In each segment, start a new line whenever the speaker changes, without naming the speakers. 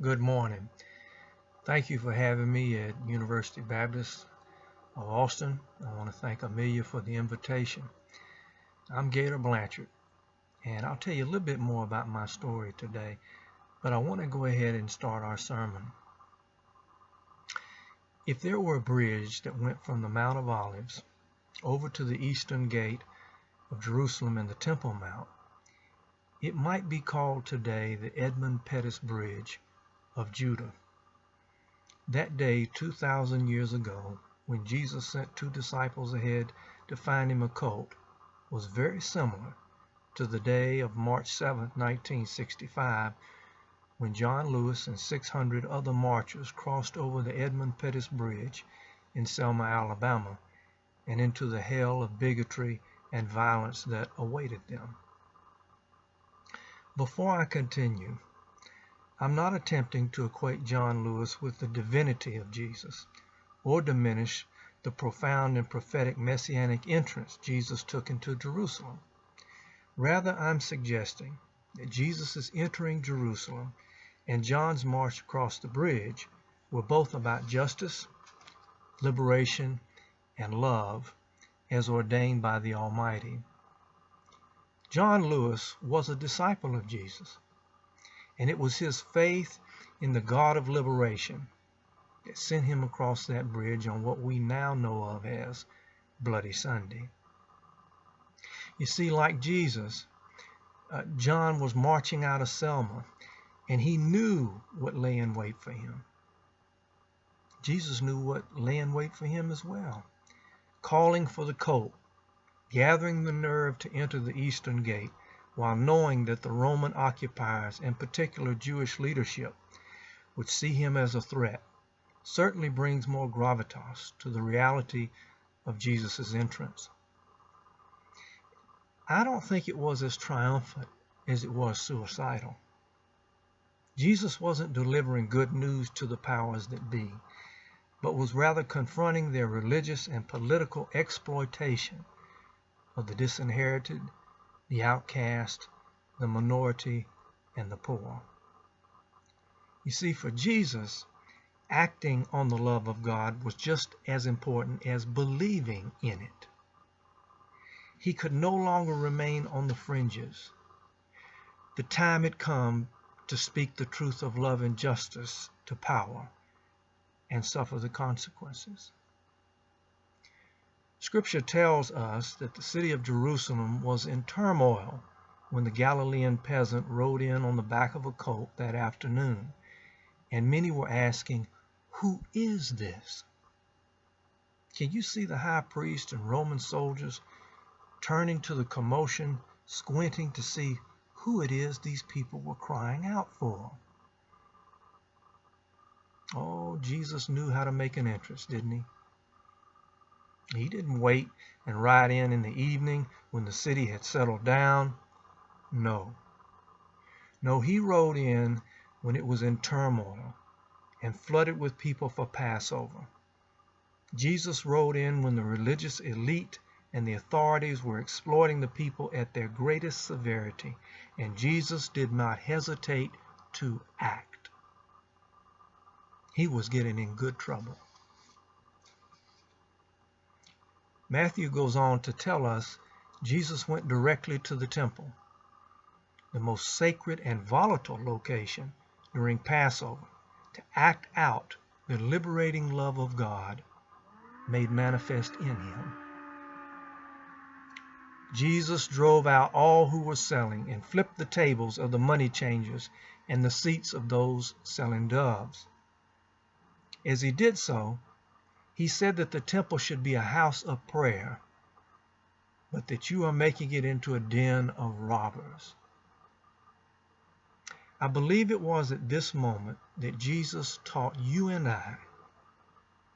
Good morning. Thank you for having me at University Baptist of Austin. I want to thank Amelia for the invitation. I'm Gator Blanchard, and I'll tell you a little bit more about my story today, but I want to go ahead and start our sermon. If there were a bridge that went from the Mount of Olives over to the eastern gate of Jerusalem and the Temple Mount, it might be called today the Edmund Pettus Bridge of Judah. That day, 2,000 years ago, when Jesus sent two disciples ahead to find him a colt, was very similar to the day of March 7, 1965, when John Lewis and 600 other marchers crossed over the Edmund Pettus Bridge in Selma, Alabama, and into the hell of bigotry and violence that awaited them. Before I continue, I'm not attempting to equate John Lewis with the divinity of Jesus or diminish the profound and prophetic messianic entrance Jesus took into Jerusalem. Rather, I'm suggesting that Jesus' entering Jerusalem and John's march across the bridge were both about justice, liberation, and love as ordained by the Almighty. John Lewis was a disciple of Jesus, and it was his faith in the God of liberation that sent him across that bridge on what we now know of as Bloody Sunday. You see, like Jesus, John was marching out of Selma, and he knew what lay in wait for him. Jesus knew what lay in wait for him as well, calling for the colt, gathering the nerve to enter the eastern gate, while knowing that the Roman occupiers, and particular Jewish leadership, would see him as a threat, certainly brings more gravitas to the reality of Jesus' entrance. I don't think it was as triumphant as it was suicidal. Jesus wasn't delivering good news to the powers that be, but was rather confronting their religious and political exploitation of the disinherited, the outcast, the minority, and the poor. You see, for Jesus, acting on the love of God was just as important as believing in it. He could no longer remain on the fringes. The time had come to speak the truth of love and justice to power and suffer the consequences. Scripture tells us that the city of Jerusalem was in turmoil when the Galilean peasant rode in on the back of a colt that afternoon, and many were asking, "Who is this?" Can you see the high priest and Roman soldiers turning to the commotion, squinting to see who it is these people were crying out for? Oh, Jesus knew how to make an entrance, didn't he? He didn't wait and ride in the evening when the city had settled down. No, he rode in when it was in turmoil and flooded with people for Passover. Jesus rode in when the religious elite and the authorities were exploiting the people at their greatest severity, and Jesus did not hesitate to act. He was getting in good trouble. Matthew goes on to tell us Jesus went directly to the temple, the most sacred and volatile location during Passover, to act out the liberating love of God made manifest in him. Jesus drove out all who were selling and flipped the tables of the money changers and the seats of those selling doves. As he did so, he said that the temple should be a house of prayer, but that you are making it into a den of robbers. I believe it was at this moment that Jesus taught you and I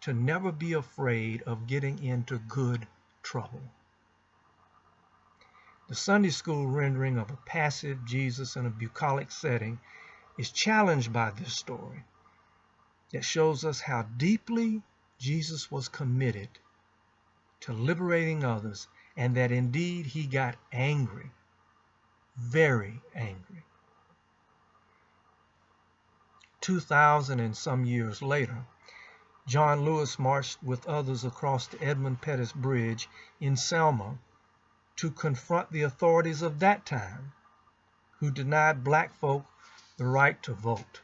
to never be afraid of getting into good trouble. The Sunday school rendering of a passive Jesus in a bucolic setting is challenged by this story that shows us how deeply Jesus was committed to liberating others, and that indeed he got angry, very angry. 2,000 and some years later, John Lewis marched with others across the Edmund Pettus Bridge in Selma to confront the authorities of that time, who denied black folk the right to vote,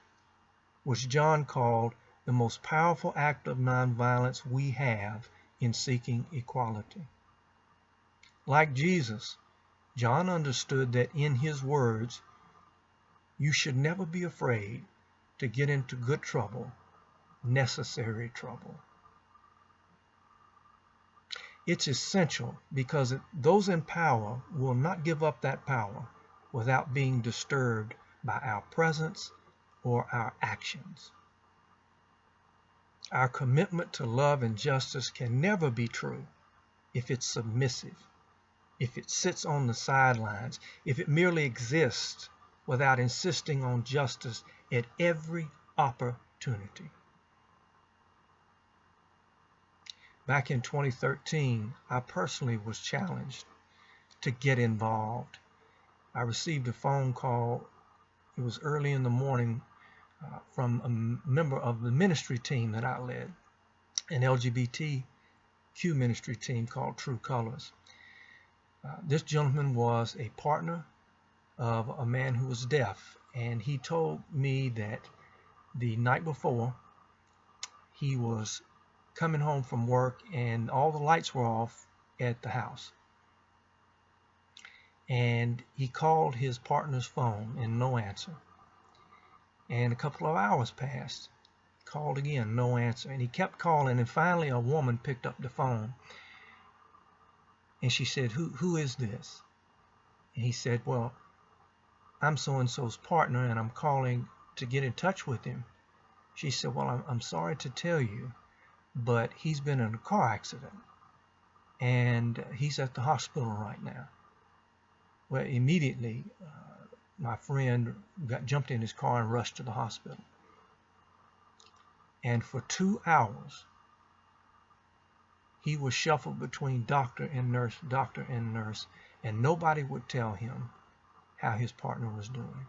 which John called the most powerful act of nonviolence we have in seeking equality. Like Jesus, John understood that in his words, you should never be afraid to get into good trouble, necessary trouble. It's essential because those in power will not give up that power without being disturbed by our presence or our actions. Our commitment to love and justice can never be true if it's submissive, if it sits on the sidelines, if it merely exists without insisting on justice at every opportunity. Back in 2013, I personally was challenged to get involved. I received a phone call, it was early in the morning, from a member of the ministry team that I led, an LGBTQ ministry team called True Colors. This gentleman was a partner of a man who was deaf, and he told me that the night before he was coming home from work and all the lights were off at the house. And he called his partner's phone and no answer. And a couple of hours passed. Called again, no answer. And he kept calling, and finally a woman picked up the phone. And she said, who is this? And he said, well, I'm so-and-so's partner, and I'm calling to get in touch with him. She said, well, I'm sorry to tell you, but he's been in a car accident, and he's at the hospital right now. Well, immediately, my friend jumped in his car and rushed to the hospital. And for 2 hours, he was shuffled between doctor and nurse, and nobody would tell him how his partner was doing.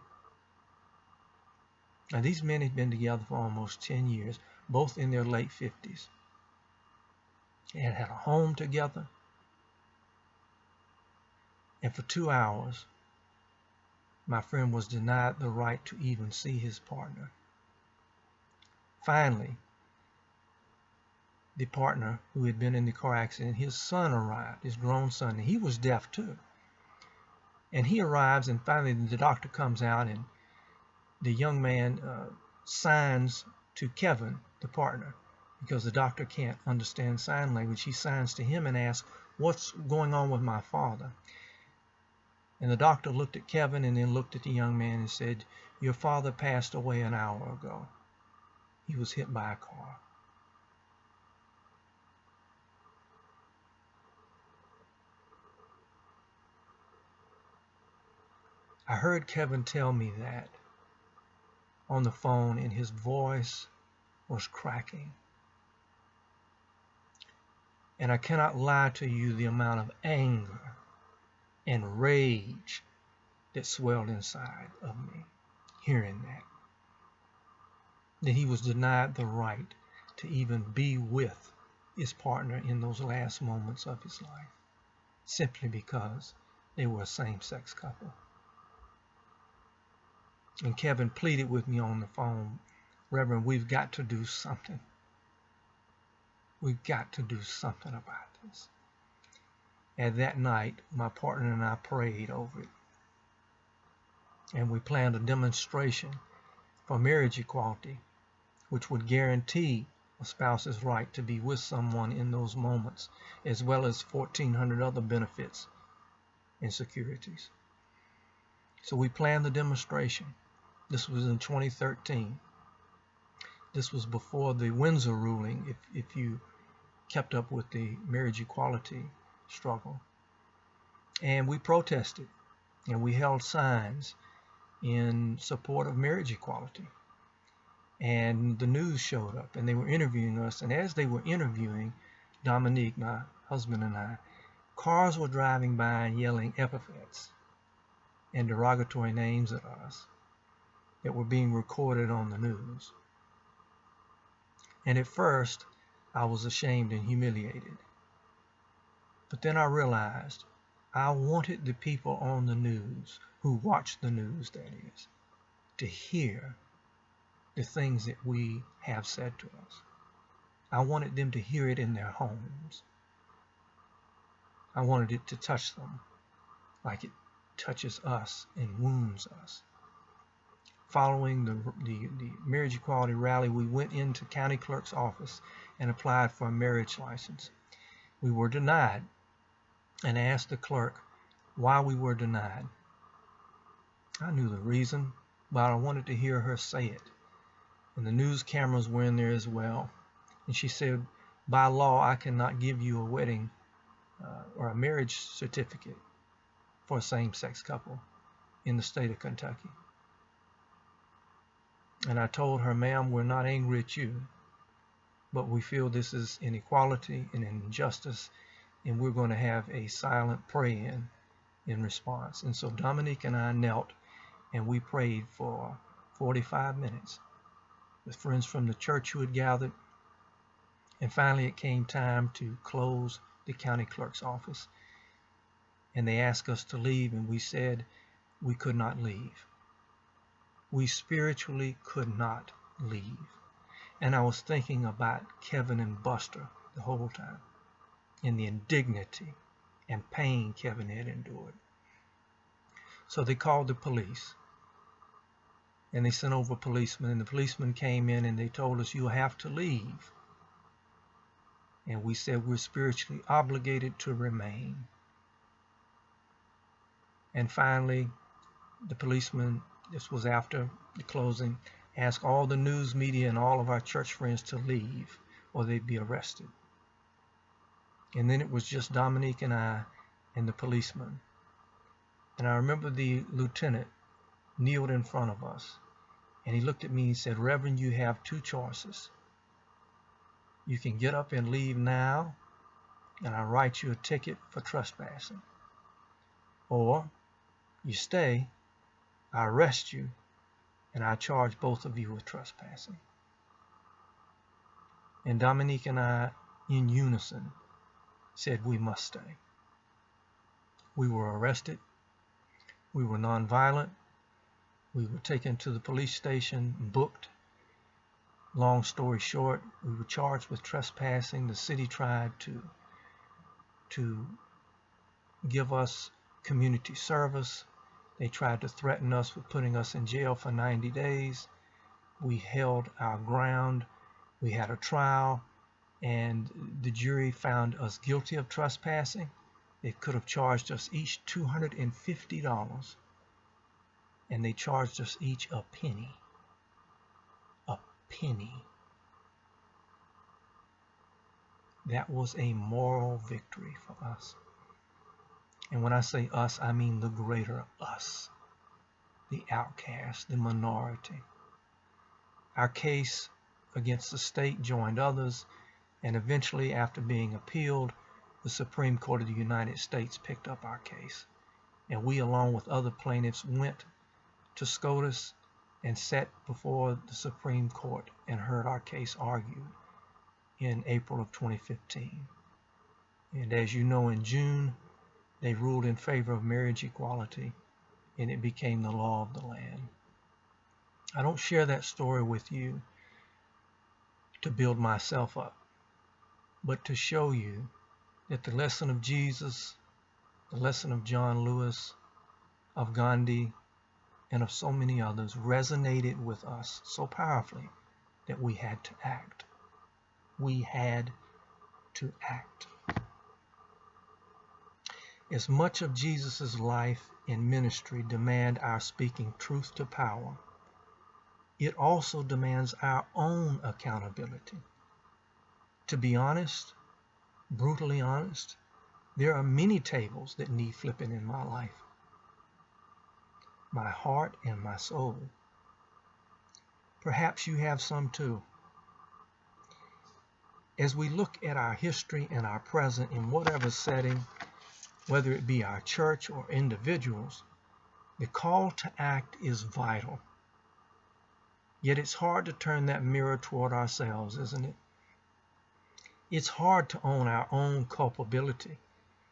Now, these men had been together for almost 10 years, both in their late 50s, and had a home together. And for 2 hours, my friend was denied the right to even see his partner. Finally, the partner who had been in the car accident, his son arrived, his grown son, and he was deaf too. And he arrives, and finally the doctor comes out, and the young man signs to Kevin, the partner, because the doctor can't understand sign language. He signs to him and asks, what's going on with my father? And the doctor looked at Kevin and then looked at the young man and said, your father passed away an hour ago. He was hit by a car. I heard Kevin tell me that on the phone, and his voice was cracking. And I cannot lie to you the amount of anger and rage that swelled inside of me hearing that he was denied the right to even be with his partner in those last moments of his life, simply because they were a same-sex couple. And Kevin pleaded with me on the phone, Reverend, we've got to do something. We've got to do something about this. And that night, my partner and I prayed over it. And we planned a demonstration for marriage equality, which would guarantee a spouse's right to be with someone in those moments, as well as 1,400 other benefits and securities. So we planned the demonstration. This was in 2013. This was before the Windsor ruling, if you kept up with the marriage equality struggle. And we protested, and we held signs in support of marriage equality. And the news showed up, and they were interviewing us. And as they were interviewing Dominique, my husband, and I, cars were driving by and yelling epithets and derogatory names at us. that were being recorded on the news. And at first, I was ashamed and humiliated. But then I realized I wanted the people on the news, who watch the news, that is, to hear the things that we have said to us. I wanted them to hear it in their homes. I wanted it to touch them like it touches us and wounds us. Following the marriage equality rally, we went into county clerk's office and applied for a marriage license. We were denied and asked the clerk why we were denied. I knew the reason, but I wanted to hear her say it. And the news cameras were in there as well. And she said, by law, I cannot give you a wedding or a marriage certificate for a same-sex couple in the state of Kentucky. And I told her, ma'am, we're not angry at you, but we feel this is inequality and injustice, and we're going to have a silent pray-in in response. And so Dominique and I knelt and we prayed for 45 minutes with friends from the church who had gathered. And finally it came time to close the county clerk's office. And they asked us to leave, and we said we could not leave. We spiritually could not leave. And I was thinking about Kevin and Buster the whole time, and the indignity and pain Kevin had endured. So they called the police, and they sent over policemen, and the policemen came in and they told us, you'll have to leave. And we said we're spiritually obligated to remain. And finally, the policeman, this was after the closing, asked all the news media and all of our church friends to leave or they'd be arrested. And then it was just Dominique and I and the policeman. And I remember the lieutenant kneeled in front of us, and he looked at me and said, Reverend, you have two choices. You can get up and leave now, and I'll write you a ticket for trespassing. Or you stay, I arrest you, and I charge both of you with trespassing. And Dominique and I, in unison, said we must stay. We were arrested. We were nonviolent. We were taken to the police station, booked. Long story short, we were charged with trespassing. The city tried to give us community service. They tried to threaten us with putting us in jail for 90 days. We held our ground. We had a trial, and the jury found us guilty of trespassing. They could have charged us each $250, and they charged us each a penny. A penny. That was a moral victory for us. And when I say us, I mean the greater us, the outcast, the minority. Our case against the state joined others, and eventually, after being appealed, the Supreme Court of the United States picked up our case. And we, along with other plaintiffs, went to SCOTUS and sat before the Supreme Court and heard our case argued in April of 2015. And as you know, in June, they ruled in favor of marriage equality, and it became the law of the land. I don't share that story with you to build myself up, but to show you that the lesson of Jesus, the lesson of John Lewis, of Gandhi, and of so many others resonated with us so powerfully that we had to act. We had to act. As much of Jesus' life and ministry demand our speaking truth to power, it also demands our own accountability. To be honest, brutally honest, there are many tables that need flipping in my life, my heart and my soul. Perhaps you have some too. As we look at our history and our present in whatever setting, whether it be our church or individuals, the call to act is vital. Yet it's hard to turn that mirror toward ourselves, isn't it? It's hard to own our own culpability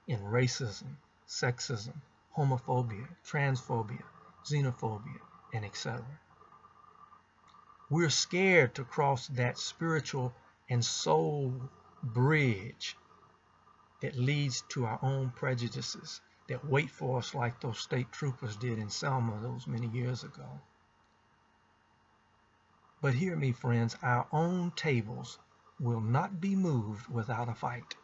in racism, sexism, homophobia, transphobia, xenophobia, and etc. We're scared to cross that spiritual and soul bridge that leads to our own prejudices that wait for us like those state troopers did in Selma those many years ago. But hear me, friends, our own tables will not be moved without a fight,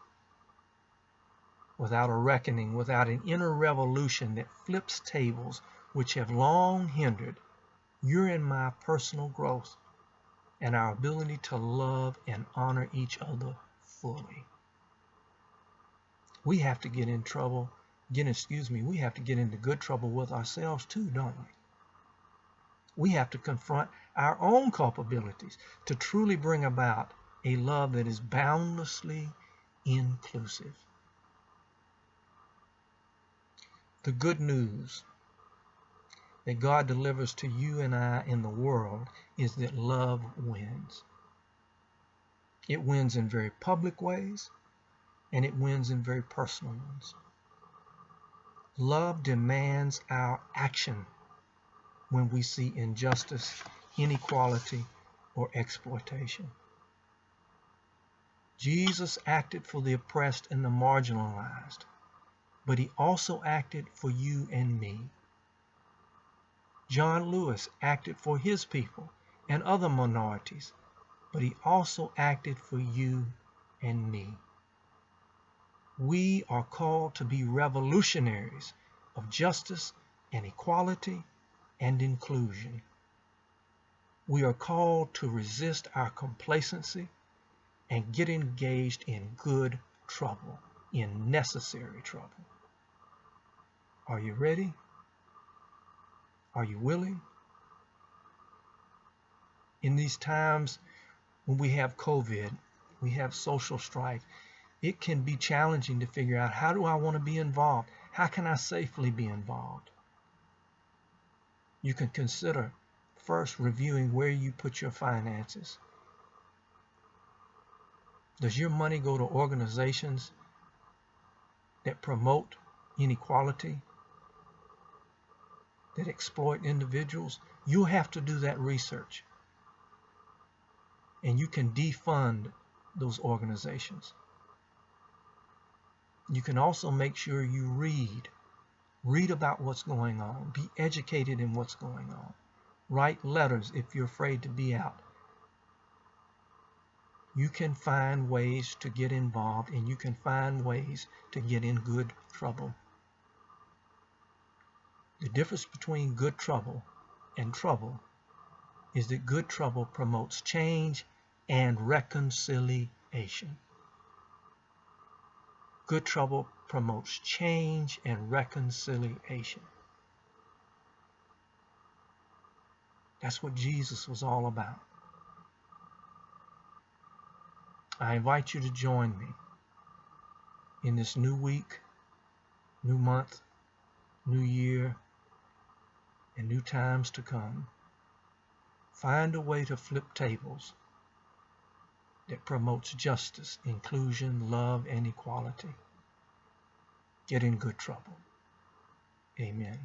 without a reckoning, without an inner revolution that flips tables which have long hindered your and my personal growth and our ability to love and honor each other fully. We have to get into good trouble with ourselves too, don't we? We have to confront our own culpabilities to truly bring about a love that is boundlessly inclusive. The good news that God delivers to you and I in the world is that love wins. It wins in very public ways, and it wins in very personal ones. Love demands our action when we see injustice, inequality, or exploitation. Jesus acted for the oppressed and the marginalized, but he also acted for you and me. John Lewis acted for his people and other minorities, but he also acted for you and me. We are called to be revolutionaries of justice and equality and inclusion. We are called to resist our complacency and get engaged in good trouble, in necessary trouble. Are you ready? Are you willing? In these times when we have COVID, we have social strife, it can be challenging to figure out, how do I want to be involved? How can I safely be involved? You can consider first reviewing where you put your finances. Does your money go to organizations that promote inequality, that exploit individuals? You'll have to do that research. And you can defund those organizations. You can also make sure you read about what's going on, be educated in what's going on. Write letters if you're afraid to be out. You can find ways to get involved, and you can find ways to get in good trouble. The difference between good trouble and trouble is that good trouble promotes change and reconciliation. Good trouble promotes change and reconciliation. That's what Jesus was all about. I invite you to join me in this new week, new month, new year, and new times to come. Find a way to flip tables that promotes justice, inclusion, love, and equality. Get in good trouble. Amen.